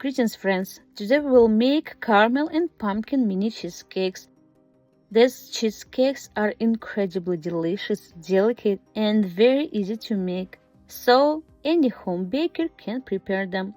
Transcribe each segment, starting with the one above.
Greetings friends, today we will make caramel and pumpkin mini cheesecakes. These cheesecakes are incredibly delicious, delicate and very easy to make, so any home baker can prepare them.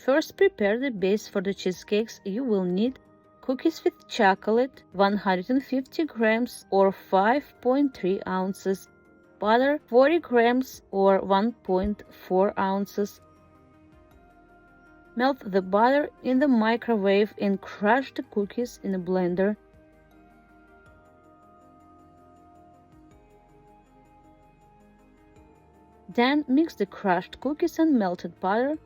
First, prepare the base for the cheesecakes. You will need cookies with chocolate, 150 grams or 5.3 ounces, butter, 40 grams or 1.4 ounces. Melt the butter in the microwave and crush the cookies in a blender. Then mix the crushed cookies and melted butter.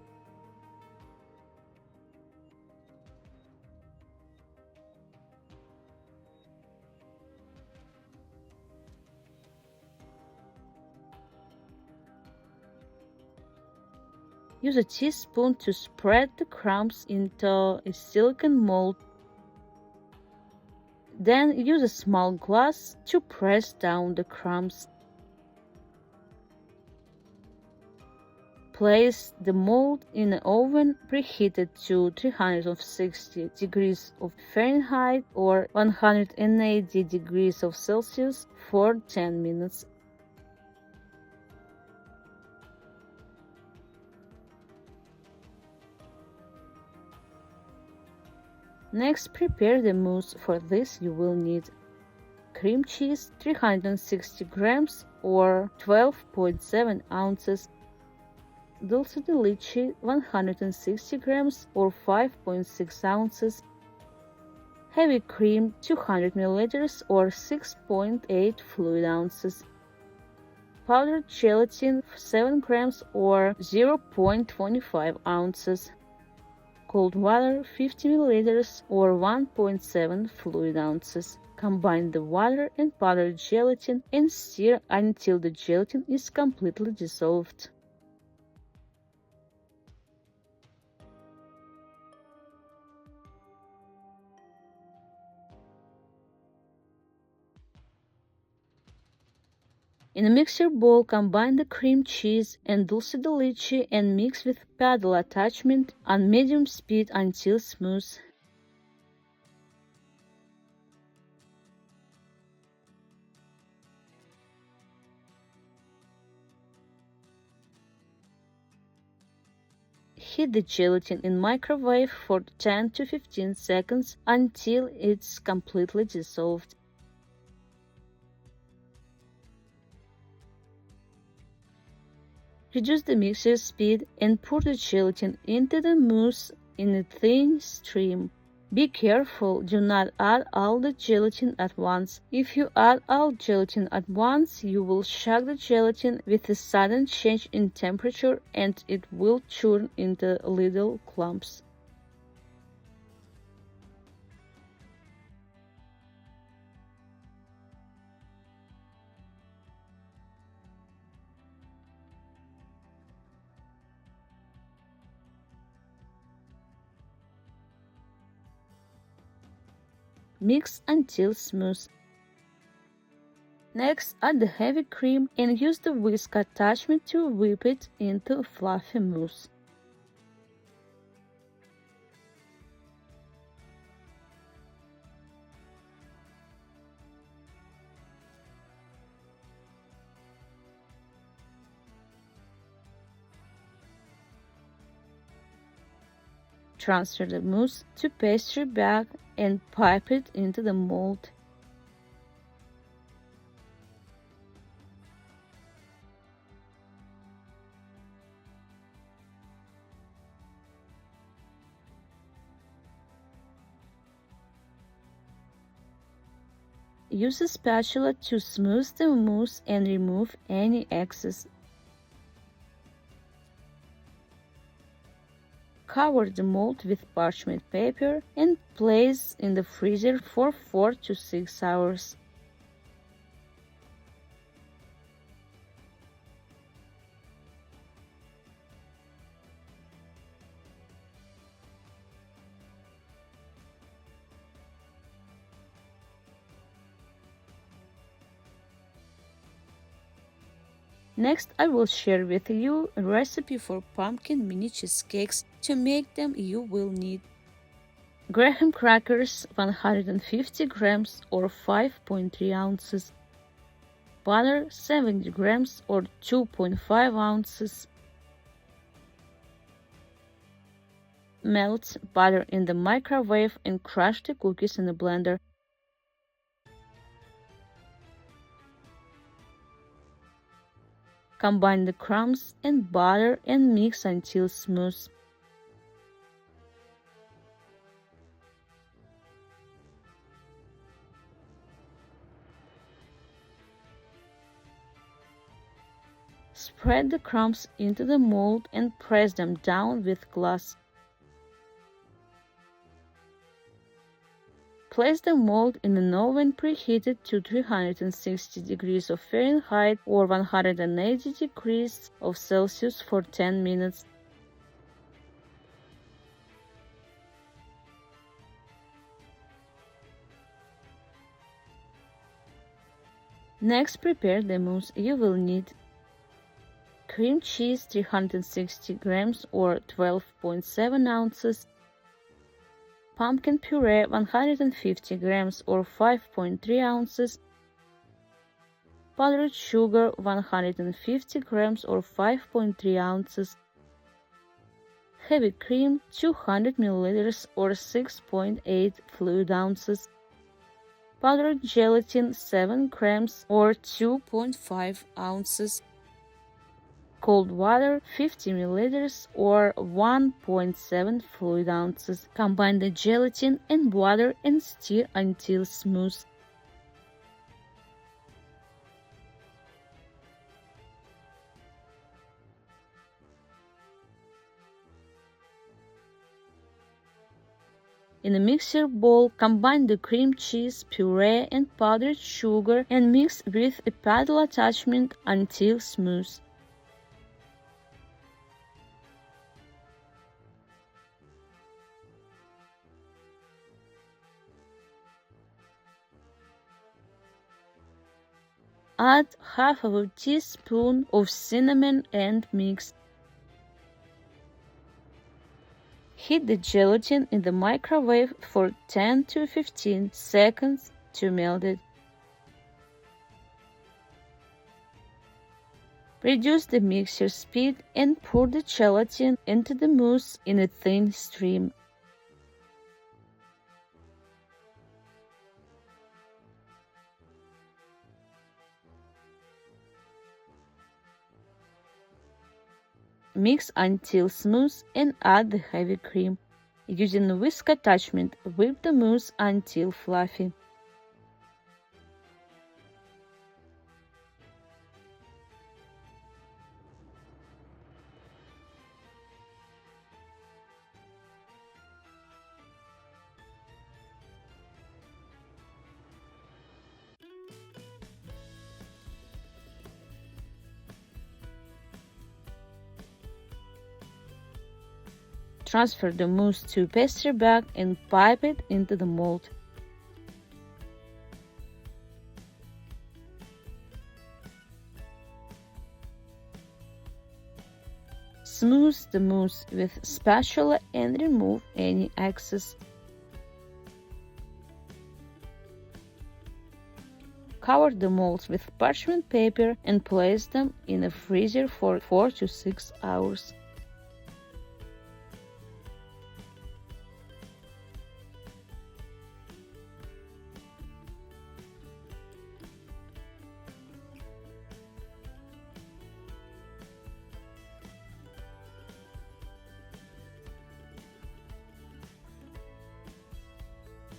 Use a teaspoon to spread the crumbs into a silicone mold. Then use a small glass to press down the crumbs. Place the mold in the oven preheated to 360 degrees of Fahrenheit or 180 degrees of Celsius for 10 minutes. Next, prepare the mousse. For this, you will need cream cheese, 360 grams or 12.7 ounces, Dulce de leche, 160 grams or 5.6 ounces, heavy cream, 200 milliliters or 6.8 fluid ounces, powdered gelatin, 7 grams or 0.25 ounces, cold water, 50 milliliters or 1.7 fluid ounces. Combine the water and powdered gelatin and stir until the gelatin is completely dissolved. In a mixer bowl, combine the cream cheese and dulce de leche and mix with paddle attachment on medium speed until smooth. Heat the gelatin in microwave for 10 to 15 seconds until it's completely dissolved. Reduce the mixer speed and pour the gelatin into the mousse in a thin stream. Be careful, do not add all the gelatin at once. If you add all gelatin at once, you will shock the gelatin with a sudden change in temperature and it will turn into little clumps. Mix until smooth. Next, add the heavy cream and use the whisk attachment to whip it into a fluffy mousse. Transfer the mousse to pastry bag and pipe it into the mold. Use a spatula to smooth the mousse and remove any excess. Cover the mold with parchment paper and place in the freezer for 4 to 6 hours. Next, I will share with you a recipe for pumpkin mini cheesecakes. To make them, you will need graham crackers 150 grams or 5.3 ounces, butter 70 grams or 2.5 ounces. Melt butter in the microwave and crush the cookies in a blender. Combine the crumbs and butter and mix until smooth. Spread the crumbs into the mold and press them down with glass. Place the mold in an oven preheated to 360 degrees of Fahrenheit or 180 degrees of Celsius for 10 minutes. Next, prepare the mousse. You will need cream cheese 360 grams or 12.7 ounces, pumpkin puree 150 grams or 5.3 ounces, powdered sugar 150 grams or 5.3 ounces, heavy cream 200 milliliters or 6.8 fluid ounces, powdered gelatin 7 grams or 2.5 ounces, cold water 50 milliliters or 1.7 fluid ounces. Combine the gelatin and water and stir until smooth. In a mixer bowl, combine the cream cheese, puree, and powdered sugar and mix with a paddle attachment until smooth. Add half of a teaspoon of cinnamon and mix. Heat the gelatin in the microwave for 10 to 15 seconds to melt it. Reduce the mixer speed and pour the gelatin into the mousse in a thin stream. Mix until smooth and add the heavy cream. Using a whisk attachment, whip the mousse until fluffy. Transfer the mousse to a pastry bag and pipe it into the mold. Smooth the mousse with a spatula and remove any excess. Cover the molds with parchment paper and place them in a freezer for 4 to 6 hours.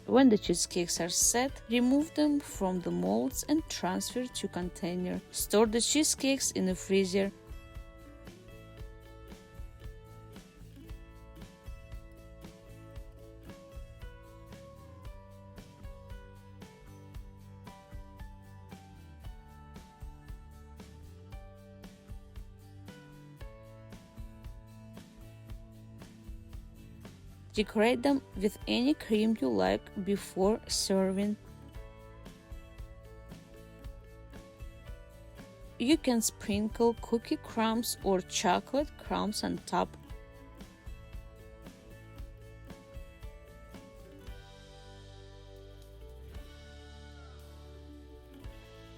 When the cheesecakes are set, remove them from the molds and transfer to container. Store the cheesecakes in the freezer. Decorate them with any cream you like before serving. you can sprinkle cookie crumbs or chocolate crumbs on top.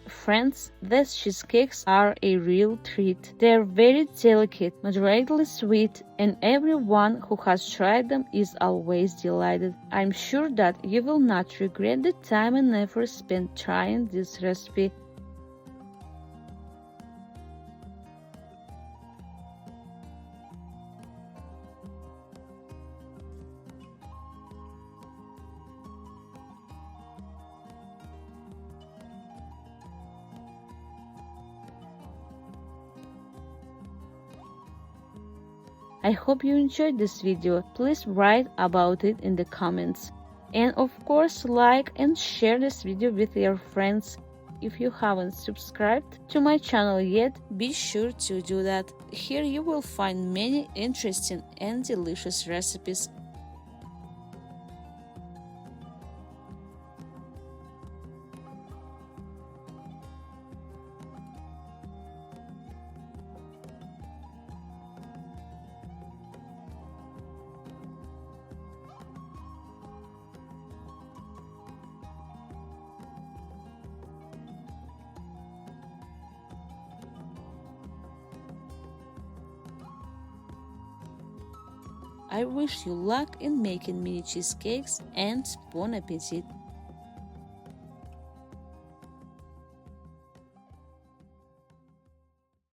Friends, these cheesecakes are a real treat. They are very delicate, moderately sweet, and everyone who has tried them is always delighted. I'm sure that you will not regret the time and effort spent trying this recipe. I hope you enjoyed this video. Please write about it in the comments. And of course, like and share this video with your friends. If you haven't subscribed to my channel yet, be sure to do that. Here you will find many interesting and delicious recipes. I wish you luck in making mini cheesecakes and bon appetit!